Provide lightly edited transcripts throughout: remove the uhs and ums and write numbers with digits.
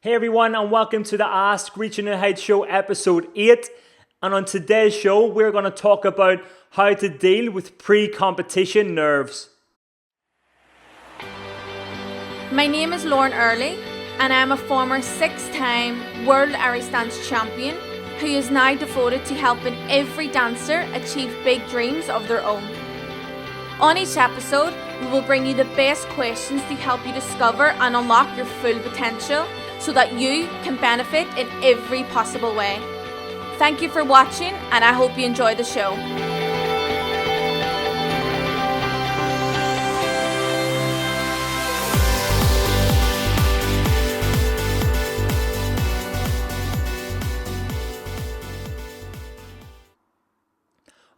Hey everyone, and welcome to the Ask Reaching the Heights Show episode 8. And on today's show, we're going to talk about how to deal with pre-competition nerves. My name is Lauren Early, and I am a former 6-time World Airy Stance champion who is now devoted to helping every dancer achieve big dreams of their own. On each episode, we will bring you the best questions to help you discover and unlock your full potential so that you can benefit in every possible way. Thank you for watching, and I hope you enjoy the show.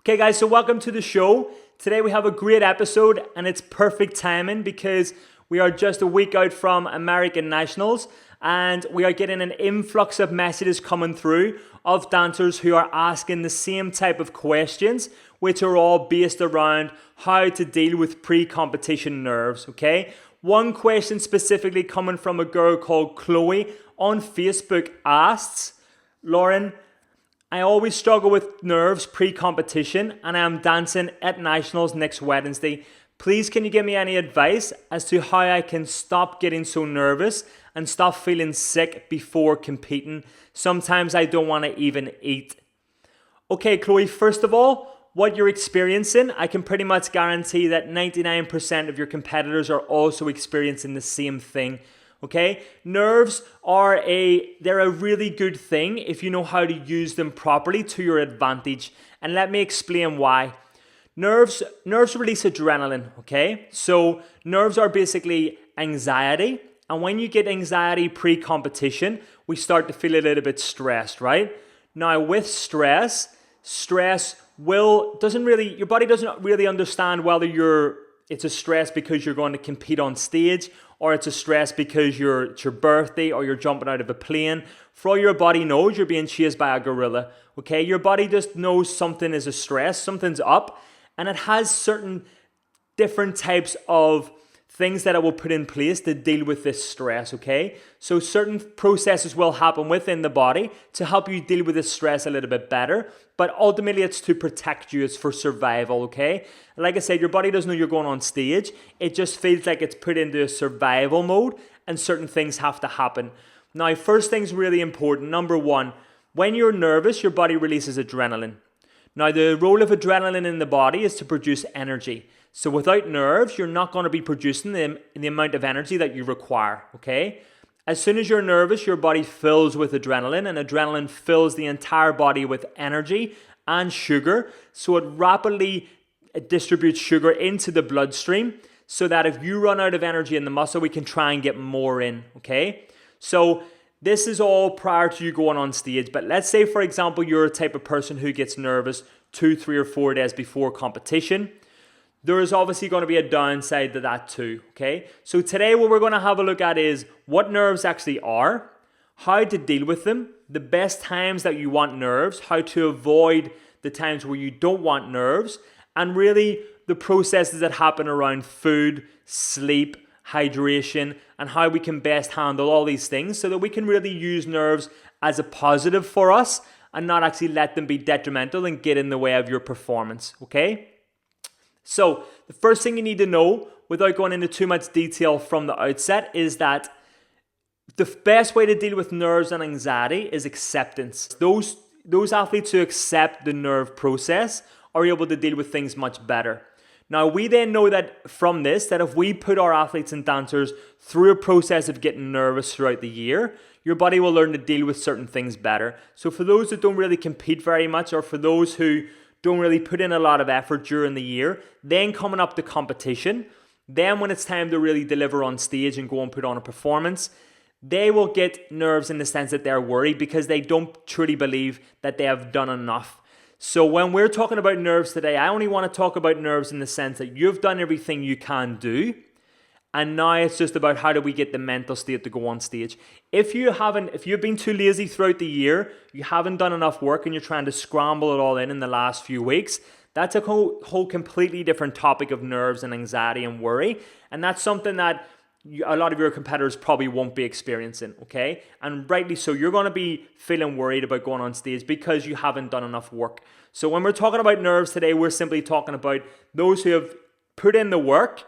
Okay guys, so welcome to the show. Today we have a great episode, and it's perfect timing because we are just a week out from American Nationals, and we are getting an influx of messages coming through of dancers who are asking the same type of questions, which are all based around how to deal with pre-competition nerves, okay? One question specifically coming from a girl called Chloe on Facebook asks, Lauren, I always struggle with nerves pre-competition, and I am dancing at Nationals next Wednesday. Please can you give me any advice as to how I can stop getting so nervous and stop feeling sick before competing? Sometimes I don't want to even eat. Okay, Chloe, first of all, what you're experiencing, I can pretty much guarantee that 99% of your competitors are also experiencing the same thing. Okay, nerves they're a really good thing if you know how to use them properly to your advantage. And let me explain why. Nerves release adrenaline, okay? So nerves are basically anxiety. And when you get anxiety pre-competition, we start to feel a little bit stressed, right? Now with stress your body doesn't really understand whether it's a stress because you're going to compete on stage, or it's a stress because it's your birthday or you're jumping out of a plane. For all your body knows, you're being chased by a gorilla, okay? Your body just knows something is a stress, something's up, and it has certain different types of things that it will put in place to deal with this stress, okay? So certain processes will happen within the body to help you deal with this stress a little bit better, but ultimately it's to protect you, it's for survival, okay? Like I said, your body doesn't know you're going on stage, it just feels like it's put into a survival mode and certain things have to happen. Now, first thing's really important. Number one, when you're nervous, your body releases adrenaline. Now, the role of adrenaline in the body is to produce energy. So without nerves, you're not going to be producing the amount of energy that you require, okay? As soon as you're nervous, your body fills with adrenaline, and adrenaline fills the entire body with energy and sugar. So it rapidly distributes sugar into the bloodstream so that if you run out of energy in the muscle, we can try and get more in, okay? So this is all prior to you going on stage. But let's say, for example, you're a type of person who gets nervous 2, 3, or 4 days before competition. There is obviously going to be a downside to that too, okay? So today what we're going to have a look at is what nerves actually are, how to deal with them, the best times that you want nerves, how to avoid the times where you don't want nerves, and really the processes that happen around food, sleep, hydration, and how we can best handle all these things so that we can really use nerves as a positive for us and not actually let them be detrimental and get in the way of your performance, okay? So the first thing you need to know, without going into too much detail from the outset, is that the best way to deal with nerves and anxiety is acceptance. Those athletes who accept the nerve process are able to deal with things much better. Now, we then know that from this, that if we put our athletes and dancers through a process of getting nervous throughout the year, your body will learn to deal with certain things better. So for those that don't really compete very much, or for those who don't really put in a lot of effort during the year, then coming up to competition, then when it's time to really deliver on stage and go and put on a performance, they will get nerves in the sense that they're worried because they don't truly believe that they have done enough. So when we're talking about nerves today, I only want to talk about nerves in the sense that you've done everything you can do, and now it's just about how do we get the mental state to go on stage. If you've been too lazy throughout the year, you haven't done enough work and you're trying to scramble it all in the last few weeks, that's a whole completely different topic of nerves and anxiety and worry. And that's something that a lot of your competitors probably won't be experiencing, okay? And rightly so, you're going to be feeling worried about going on stage because you haven't done enough work. So when we're talking about nerves today, we're simply talking about those who have put in the work,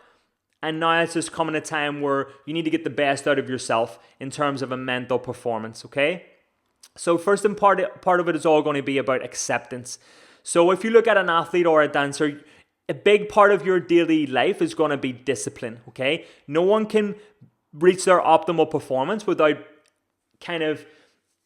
and now it's just coming a time where you need to get the best out of yourself in terms of a mental performance, okay? So first and part of it is all going to be about acceptance. So if you look at an athlete or a dancer, a big part of your daily life is going to be discipline, okay? No one can reach their optimal performance without kind of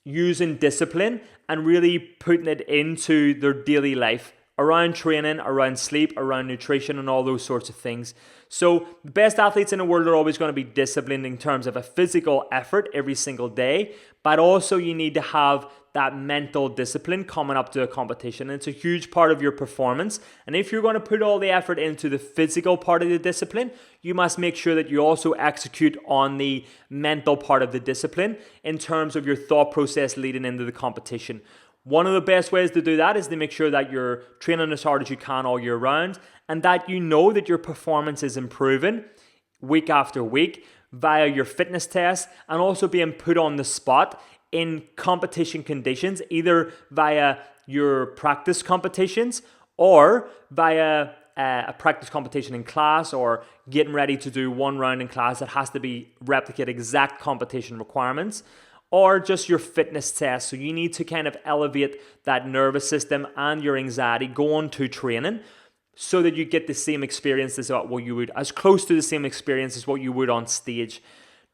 using discipline and really putting it into their daily life around training, around sleep, around nutrition, and all those sorts of things. So the best athletes in the world are always going to be disciplined in terms of a physical effort every single day, but also you need to have that mental discipline coming up to a competition. And it's a huge part of your performance. And if you're going to put all the effort into the physical part of the discipline, you must make sure that you also execute on the mental part of the discipline in terms of your thought process leading into the competition. One of the best ways to do that is to make sure that you're training as hard as you can all year round, and that you know that your performance is improving week after week via your fitness tests, and also being put on the spot in competition conditions, either via your practice competitions or via a practice competition in class, or getting ready to do one round in class that has to replicate exact competition requirements, or just your fitness test. So you need to kind of elevate that nervous system and your anxiety going to training so that you get the same experience as what you would, as close to the same experience as what you would on stage.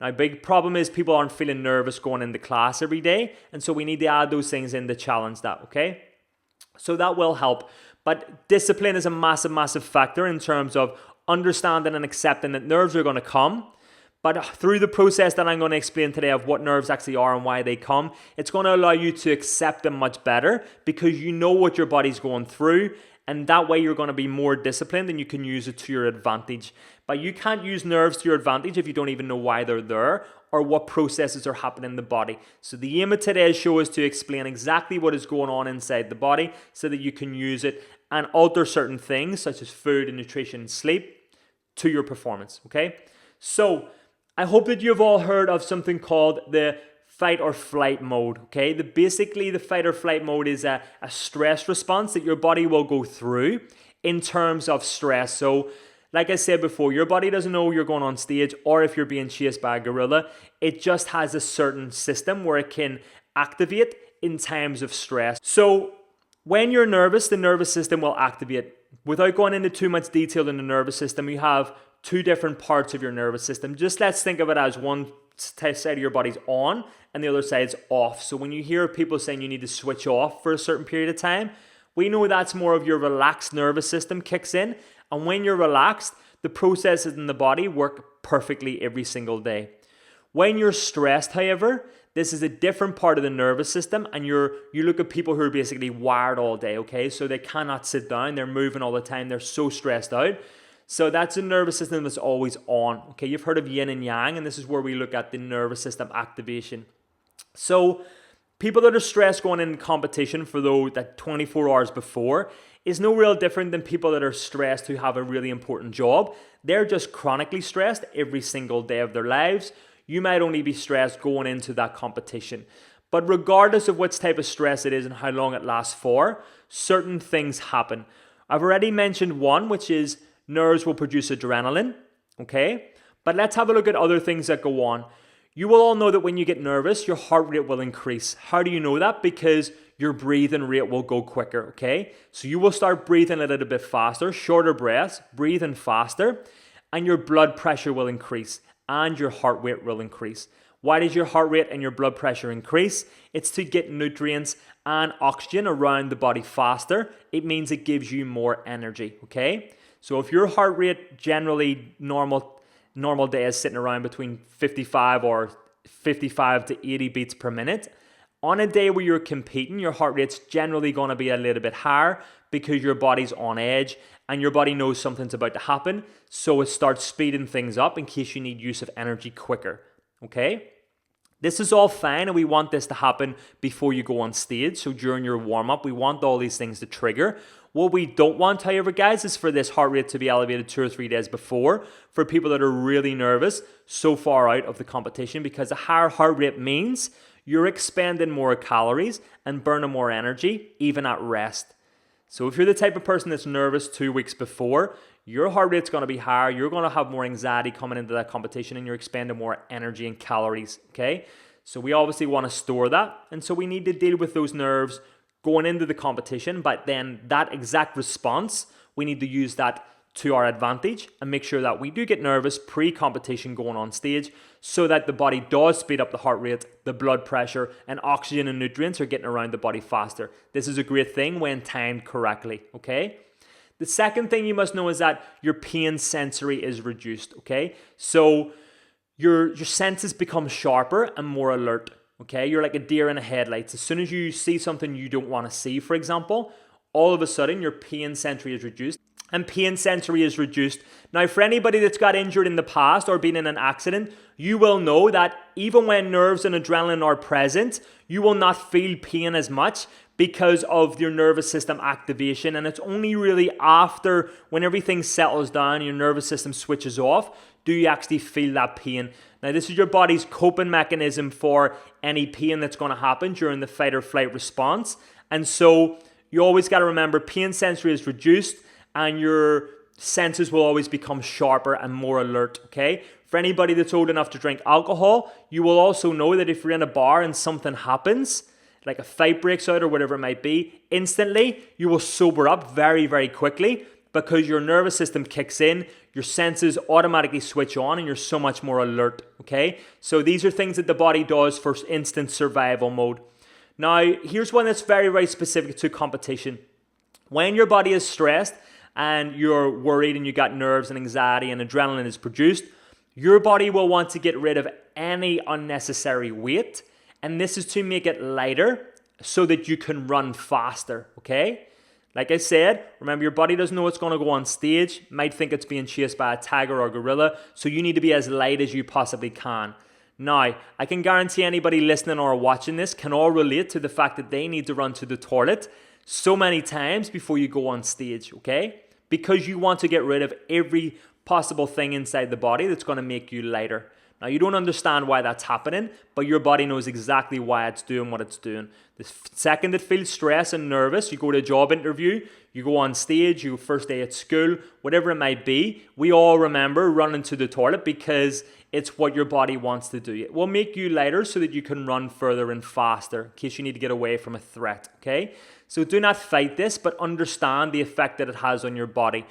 Now, big problem is people aren't feeling nervous going into class every day, and so we need to add those things in to challenge that, okay? So that will help. But discipline is a massive, massive factor in terms of understanding and accepting that nerves are going to come. But through the process that I'm going to explain today of what nerves actually are and why they come, it's going to allow you to accept them much better because you know what your body's going through, and that way you're going to be more disciplined and you can use it to your advantage. But you can't use nerves to your advantage if you don't even know why they're there or what processes are happening in the body. So the aim of today's show is to explain exactly what is going on inside the body so that you can use it and alter certain things such as food and nutrition and sleep to your performance, okay? So I hope that you've all heard of something called the fight or flight mode, okay? Basically, the fight or flight mode is a stress response that your body will go through in terms of stress. So, like I said before, your body doesn't know you're going on stage or if you're being chased by a gorilla. It just has a certain system where it can activate in times of stress. So, when you're nervous, the nervous system will activate. Without going into too much detail in the nervous system, you have two different parts of your nervous system. Just let's think of it as one side of your body's on and the other side's off. So when you hear people saying you need to switch off for a certain period of time, we know that's more of your relaxed nervous system kicks in. And when you're relaxed, the processes in the body work perfectly every single day. When you're stressed, however, this is a different part of the nervous system, and you look at people who are basically wired all day, okay? So they cannot sit down, they're moving all the time, they're so stressed out. So that's a nervous system that's always on, okay? You've heard of yin and yang, and this is where we look at the nervous system activation. So people that are stressed going into competition for that 24 hours before is no real different than people that are stressed who have a really important job. They're just chronically stressed every single day of their lives. You might only be stressed going into that competition. But regardless of which type of stress it is and how long it lasts for, certain things happen. I've already mentioned one, which is nerves will produce adrenaline, okay? But let's have a look at other things that go on. You will all know that when you get nervous, your heart rate will increase. How do you know that? Because your breathing rate will go quicker, okay? So you will start breathing a little bit faster, shorter breaths, breathing faster, and your blood pressure will increase and your heart rate will increase. Why does your heart rate and your blood pressure increase? It's to get nutrients and oxygen around the body faster. It means it gives you more energy, okay? So if your heart rate generally normal day is sitting around between 55 to 80 beats per minute, on a day where you're competing, your heart rate's generally going to be a little bit higher because your body's on edge and your body knows something's about to happen, so it starts speeding things up in case you need use of energy quicker, okay? This is all fine, and we want this to happen before you go on stage. So during your warm-up, we want all these things to trigger. What we don't want, however, guys, is for this heart rate to be elevated 2 or 3 days before for people that are really nervous so far out of the competition, because a higher heart rate means you're expending more calories and burning more energy even at rest. So if you're the type of person that's nervous 2 weeks before, your heart rate's going to be higher, you're going to have more anxiety coming into that competition, and you're expending more energy and calories, okay? So we obviously want to store that, and so we need to deal with those nerves going into the competition, but then that exact response, we need to use that to our advantage and make sure that we do get nervous pre-competition going on stage, so that the body does speed up the heart rate, the blood pressure, and oxygen and nutrients are getting around the body faster. This is a great thing when timed correctly, okay? The second thing you must know is that your pain sensory is reduced, okay? So your senses become sharper and more alert, okay? You're like a deer in the headlights. As soon as you see something you don't want to see, for example, all of a sudden your pain sensory is reduced. And pain sensory is reduced. Now, for anybody that's got injured in the past or been in an accident, you will know that even when nerves and adrenaline are present, you will not feel pain as much because of your nervous system activation. And it's only really after, when everything settles down, your nervous system switches off, do you actually feel that pain. Now, this is your body's coping mechanism for any pain that's going to happen during the fight or flight response. And so you always got to remember, pain sensory is reduced, and your senses will always become sharper and more alert, okay? For anybody that's old enough to drink alcohol, you will also know that if you're in a bar and something happens, like a fight breaks out or whatever it might be, instantly you will sober up very, very quickly, because your nervous system kicks in, your senses automatically switch on, and you're so much more alert, okay? So these are things that the body does for instant survival mode. Now, here's one that's very, very specific to competition. When your body is stressed and you're worried and you got nerves and anxiety and adrenaline is produced, your body will want to get rid of any unnecessary weight, and this is to make it lighter so that you can run faster, okay? Like I said, remember, your body doesn't know it's going to go on stage, might think it's being chased by a tiger or gorilla, so you need to be as light as you possibly can. Now, I can guarantee anybody listening or watching this can all relate to the fact that they need to run to the toilet so many times before you go on stage, okay? Because you want to get rid of every possible thing inside the body that's going to make you lighter. Now, you don't understand why that's happening, but your body knows exactly why it's doing what it's doing. The second it feels stressed and nervous, you go to a job interview, you go on stage, you first day at school, whatever it might be, we all remember running to the toilet because it's what your body wants to do. It will make you lighter so that you can run further and faster in case you need to get away from a threat, okay? So do not fight this, but understand the effect that it has on your body.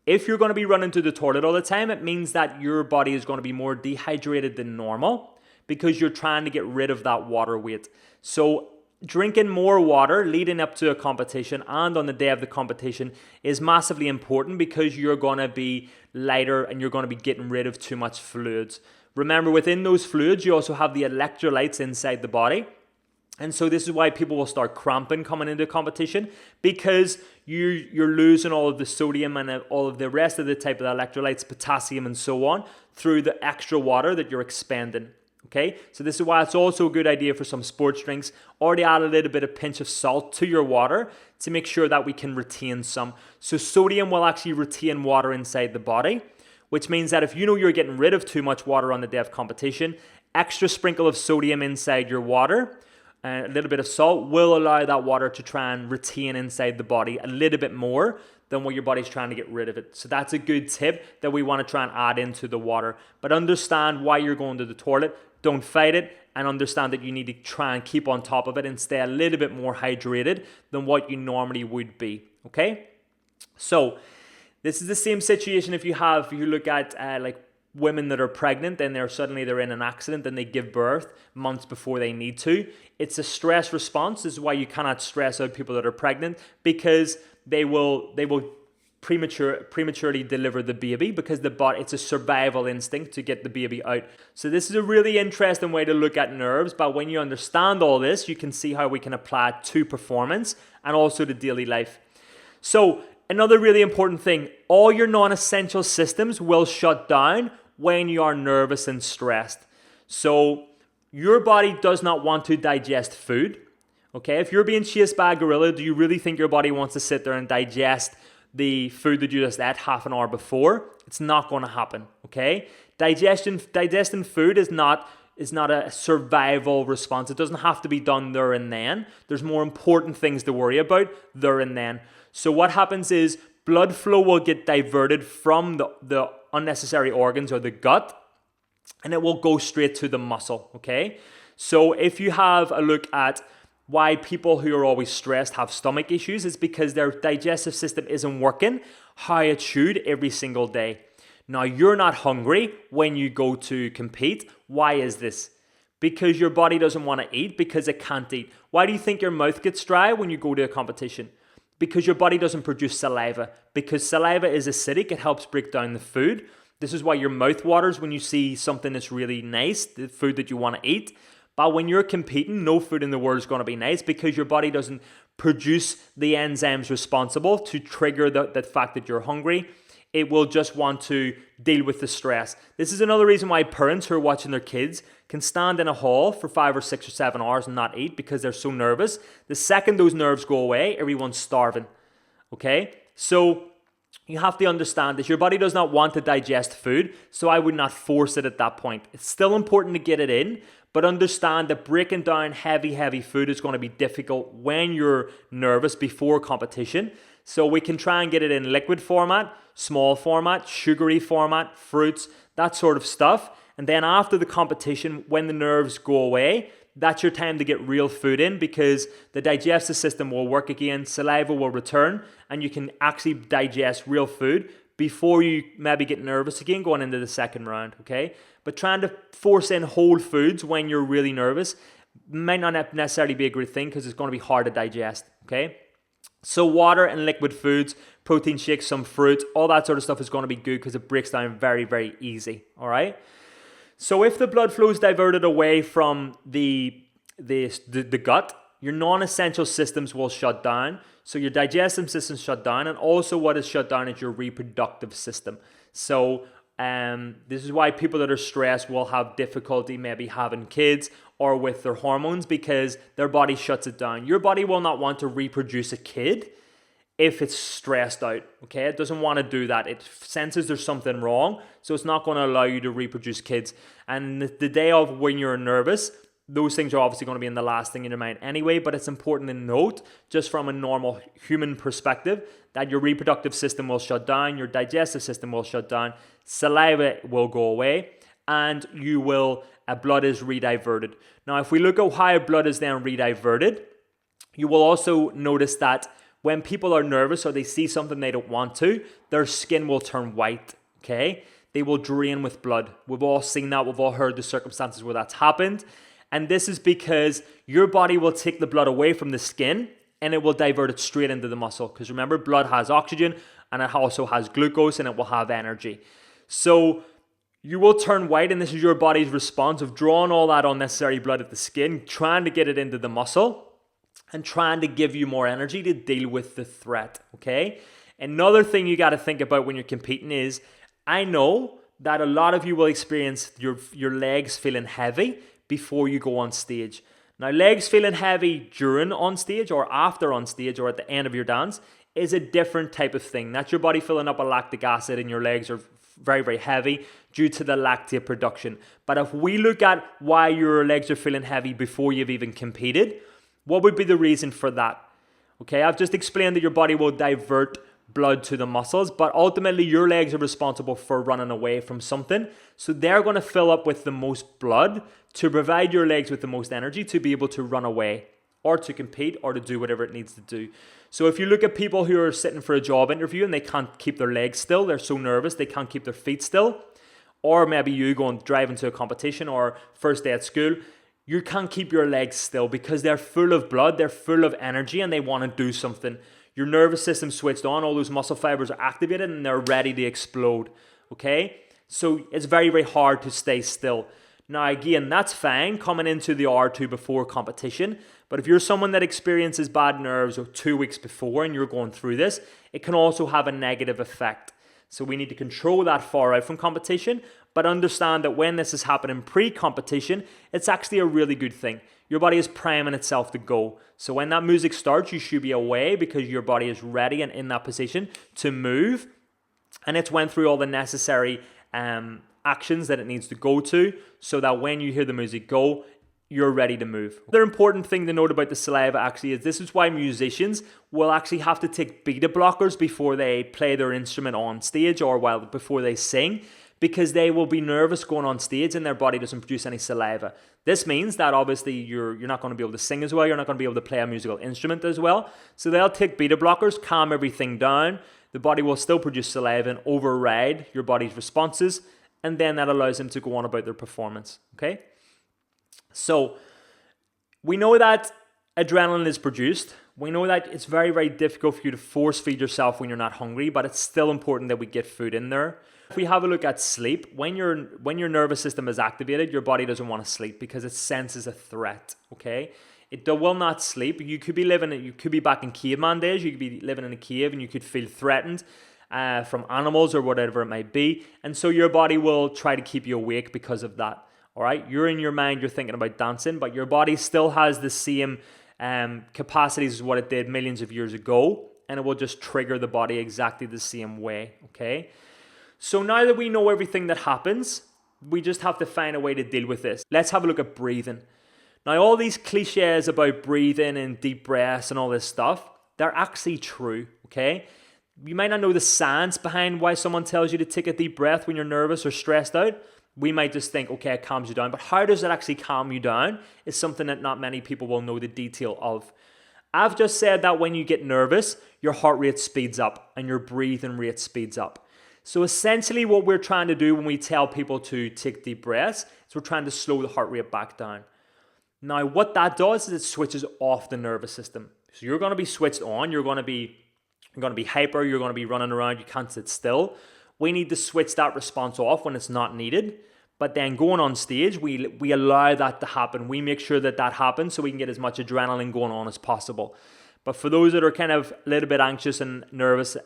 If you're going to be running to the toilet all the time, it means that your body is going to be more dehydrated than normal because you're trying to get rid of that water weight. So drinking more water leading up to a competition and on the day of the competition is massively important because you're going to be lighter and you're going to be getting rid of too much fluids. Remember, within those fluids, you also have the electrolytes inside the body. And so this is why people will start cramping coming into a competition, because you're losing all of the sodium and all of the rest of the type of electrolytes, potassium and so on, through the extra water that you're expending. Okay, so this is why it's also a good idea for some sports drinks, or to add a little bit of pinch of salt to your water to make sure that we can retain some. So sodium will actually retain water inside the body, which means that if you know you're getting rid of too much water on the day of competition, extra sprinkle of sodium inside your water, and a little bit of salt will allow that water to try and retain inside the body a little bit more than what your body's trying to get rid of it. So that's a good tip that we want to try and add into the water. But understand why you're going to the toilet. Don't fight it, and understand that you need to try and keep on top of it and stay a little bit more hydrated than what you normally would be, okay? So this is the same situation if you look at like women that are pregnant and they're in an accident and they give birth months before they need to. It's a stress response. This is why you cannot stress out people that are pregnant, because they will prematurely deliver the baby, because it's a survival instinct to get the baby out. So this is a really interesting way to look at nerves, but when you understand all this, you can see how we can apply it to performance and also to daily life. So another really important thing, all your non-essential systems will shut down when you are nervous and stressed. So your body does not want to digest food. Okay, if you're being chased by a gorilla, do you really think your body wants to sit there and digest the food that you just ate half an hour before? It's not going to happen. Okay, digesting food is not a survival response. It doesn't have to be done there and then. There's more important things to worry about there and then. So what happens is blood flow will get diverted from the unnecessary organs or the gut, and it will go straight to the muscle. Okay, so if you have a look at why people who are always stressed have stomach issues, is because their digestive system isn't working how it should every single day. Now, you're not hungry when you go to compete. Why is this? Because your body doesn't want to eat, because it can't eat. Why do you think your mouth gets dry when you go to a competition? Because your body doesn't produce saliva. Because saliva is acidic, it helps break down the food. This is why your mouth waters when you see something that's really nice, the food that you want to eat. But when you're competing, no food in the world is going to be nice, because your body doesn't produce the enzymes responsible to trigger the fact that you're hungry. It will just want to deal with the stress. This is another reason why parents who are watching their kids can stand in a hall for 5 or 6 or 7 hours and not eat, because they're so nervous. The second those nerves go away, everyone's starving. Okay? So you have to understand that your body does not want to digest food, so I would not force it at that point. It's still important to get it in, but understand that breaking down heavy food is going to be difficult when you're nervous before competition. So we can try and get it in liquid format, small format, sugary format, fruits, that sort of stuff. And then after the competition, when the nerves go away, that's your time to get real food in, because the digestive system will work again, saliva will return, and you can actually digest real food before you maybe get nervous again going into the second round, okay? But trying to force in whole foods when you're really nervous might not necessarily be a great thing, because it's going to be hard to digest, okay? So water and liquid foods, protein shakes, some fruit, all that sort of stuff is going to be good, because it breaks down very easy, all right? So if the blood flow is diverted away from the gut, your non-essential systems will shut down. So your digestive system shut down, and also what is shut down is your reproductive system. So this is why people that are stressed will have difficulty maybe having kids or with their hormones, because their body shuts it down. Your body will not want to reproduce a kid if it's stressed out, okay? It doesn't want to do that. It senses there's something wrong, so it's not going to allow you to reproduce kids. And the day of when you're nervous, those things are obviously going to be in the last thing in your mind anyway, but it's important to note, just from a normal human perspective, that your reproductive system will shut down, your digestive system will shut down, saliva will go away, and blood is rediverted. Now, if we look at how blood is then rediverted, you will also notice that when people are nervous or they see something they don't want to, their skin will turn white, okay? They will drain with blood. We've all seen that. We've all heard the circumstances where that's happened. And this is because your body will take the blood away from the skin and it will divert it straight into the muscle. Because remember, blood has oxygen and it also has glucose, and it will have energy. So you will turn white, and this is your body's response of drawing all that unnecessary blood at the skin, trying to get it into the muscle, and trying to give you more energy to deal with the threat, okay? Another thing you got to think about when you're competing is, I know that a lot of you will experience your legs feeling heavy before you go on stage. Now, legs feeling heavy during on stage or after on stage or at the end of your dance is a different type of thing. That's your body filling up with lactic acid, and your legs are very heavy due to the lactate production. But if we look at why your legs are feeling heavy before you've even competed, what would be the reason for that? Okay, I've just explained that your body will divert blood to the muscles, but ultimately your legs are responsible for running away from something. So they're going to fill up with the most blood to provide your legs with the most energy to be able to run away or to compete or to do whatever it needs to do. So if you look at people who are sitting for a job interview and they can't keep their legs still, they're so nervous they can't keep their feet still, or maybe you going driving to a competition or first day at school, you can't keep your legs still because they're full of blood, they're full of energy, and they want to do something. Your nervous system switched on, all those muscle fibers are activated and they're ready to explode, okay? So it's very hard to stay still. Now again, that's fine coming into the hour or two before competition, but if you're someone that experiences bad nerves 2 weeks before and you're going through this, it can also have a negative effect. So we need to control that far out from competition, but understand that when this is happening pre-competition, it's actually a really good thing. Your body is priming itself to go. So when that music starts, you should be away because your body is ready and in that position to move. And it's went through all the necessary actions that it needs to go to so that when you hear the music go, you're ready to move. The important thing to note about the saliva actually is this is why musicians will actually have to take beta blockers before they play their instrument on stage or before they sing, because they will be nervous going on stage and their body doesn't produce any saliva. This means that obviously you're not going to be able to sing as well, you're not going to be able to play a musical instrument as well. So they'll take beta blockers, calm everything down, the body will still produce saliva and override your body's responses, and then that allows them to go on about their performance, okay? So we know that adrenaline is produced. We know that it's very, very difficult for you to force feed yourself when you're not hungry, but it's still important that we get food in there. If we have a look at sleep, when your nervous system is activated, your body doesn't want to sleep because it senses a threat, okay? It will not sleep. You could be back in caveman days, you could be living in a cave and you could feel threatened from animals or whatever it might be. And so your body will try to keep you awake because of that. All right, you're in your mind, you're thinking about dancing, but your body still has the same capacities as what it did millions of years ago, and it will just trigger the body exactly the same way, okay? So now that we know everything that happens, we just have to find a way to deal with this. Let's have a look at breathing. Now, all these cliches about breathing and deep breaths and all this stuff, they're actually true, okay? You might not know the science behind why someone tells you to take a deep breath when you're nervous or stressed out. We might just think, okay, it calms you down. But how does it actually calm you down is something that not many people will know the detail of. I've just said that when you get nervous, your heart rate speeds up and your breathing rate speeds up. So essentially what we're trying to do when we tell people to take deep breaths is we're trying to slow the heart rate back down. Now, what that does is it switches off the nervous system. So you're going to be switched on. You're going to be hyper. You're going to be running around. You can't sit still. We need to switch that response off when it's not needed. But then going on stage, we allow that to happen. We make sure that happens so we can get as much adrenaline going on as possible. But for those that are kind of a little bit anxious and nervous,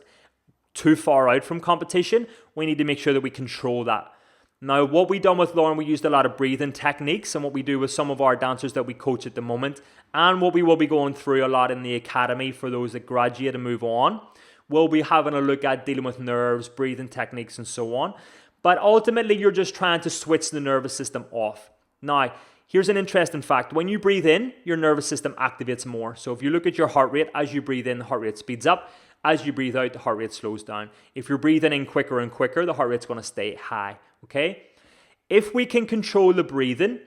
too far out from competition, we need to make sure that we control that. Now, what we done with Lauren, we used a lot of breathing techniques, and what we do with some of our dancers that we coach at the moment, and what we will be going through a lot in the academy for those that graduate and move on, we'll be having a look at dealing with nerves, breathing techniques, and so on. But ultimately, you're just trying to switch the nervous system off. Now, here's an interesting fact. When you breathe in, your nervous system activates more. So if you look at your heart rate, as you breathe in, the heart rate speeds up. As you breathe out, the heart rate slows down. If you're breathing in quicker and quicker, the heart rate's going to stay high, okay? If we can control the breathing,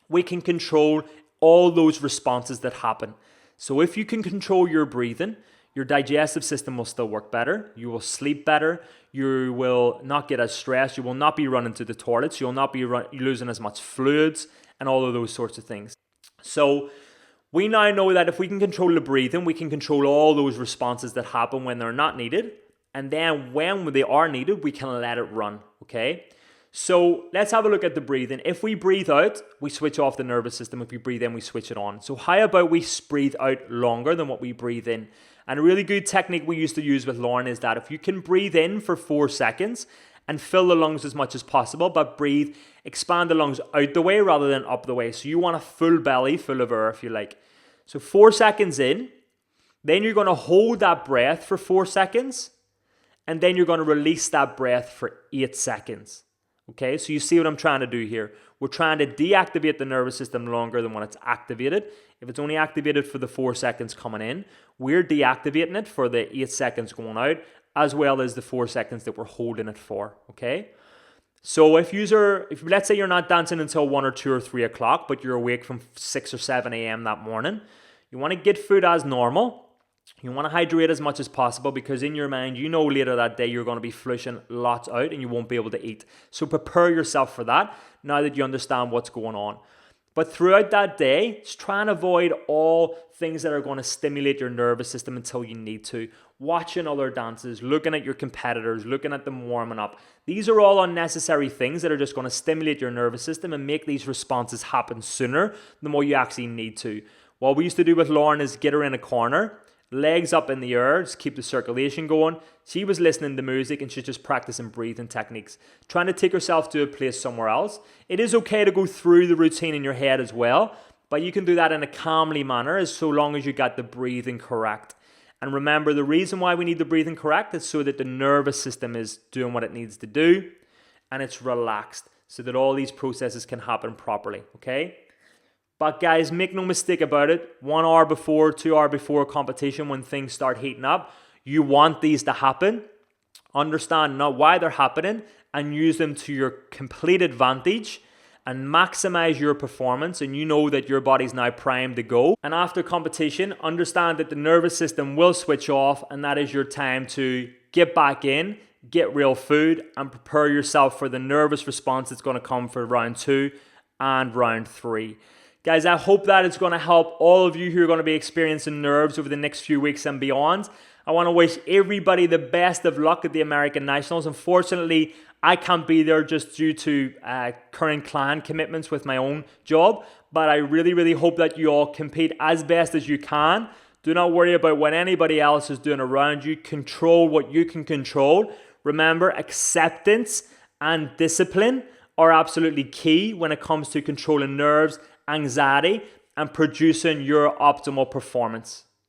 we can control all those responses that happen. So if you can control your breathing, your digestive system will still work better. You will sleep better. You will not get as stressed. You will not be running to the toilets. You'll not be losing as much fluids and all of those sorts of things. So we now know that if we can control the breathing, we can control all those responses that happen when they're not needed. And then when they are needed, we can let it run, okay? So let's have a look at the breathing. If we breathe out, we switch off the nervous system. If we breathe in, we switch it on. So how about we breathe out longer than what we breathe in? And a really good technique we used to use with Lauren is that if you can breathe in for 4 seconds and fill the lungs as much as possible, but expand the lungs out the way rather than up the way. So you want a full belly full of air, if you like. So 4 seconds in, then you're going to hold that breath for 4 seconds, and then you're going to release that breath for 8 seconds. Okay, so you see what I'm trying to do here. We're trying to deactivate the nervous system longer than when it's activated. If it's only activated for the 4 seconds coming in, we're deactivating it for the 8 seconds going out, as well as the 4 seconds that we're holding it for, okay? So if let's say you're not dancing until 1 or 2 or 3 o'clock, but you're awake from 6 or 7 a.m. that morning, you want to get food as normal. You want to hydrate as much as possible because in your mind, you know later that day you're going to be flushing lots out and you won't be able to eat. So prepare yourself for that now that you understand what's going on. But throughout that day, just try and avoid all things that are going to stimulate your nervous system until you need to. Watching other dances, looking at your competitors, looking at them warming up. These are all unnecessary things that are just going to stimulate your nervous system and make these responses happen sooner than what you actually need to. What we used to do with Lauren is get her in a corner, legs up in the air, just keep the circulation going. She was listening to music and she's just practicing breathing techniques, trying to take herself to a place somewhere else. It is okay to go through the routine in your head as well, but you can do that in a calmly manner as so long as you got the breathing correct. And remember, the reason why we need the breathing correct is so that the nervous system is doing what it needs to do and it's relaxed so that all these processes can happen properly, okay? But guys, make no mistake about it, 1 hour before, 2 hours before competition, when things start heating up, you want these to happen. Understand now why they're happening and use them to your complete advantage and maximize your performance, and you know that your body's now primed to go. And after competition, understand that the nervous system will switch off, and that is your time to get back in, get real food, and prepare yourself for the nervous response that's going to come for round 2 and round 3. Guys, I hope that it's going to help all of you who are going to be experiencing nerves over the next few weeks and beyond. I want to wish everybody the best of luck at the American Nationals. Unfortunately, I can't be there just due to current client commitments with my own job. But I really, really hope that you all compete as best as you can. Do not worry about what anybody else is doing around you. Control what you can control. Remember, acceptance and discipline are absolutely key when it comes to controlling nerves, anxiety, and producing your optimal performance.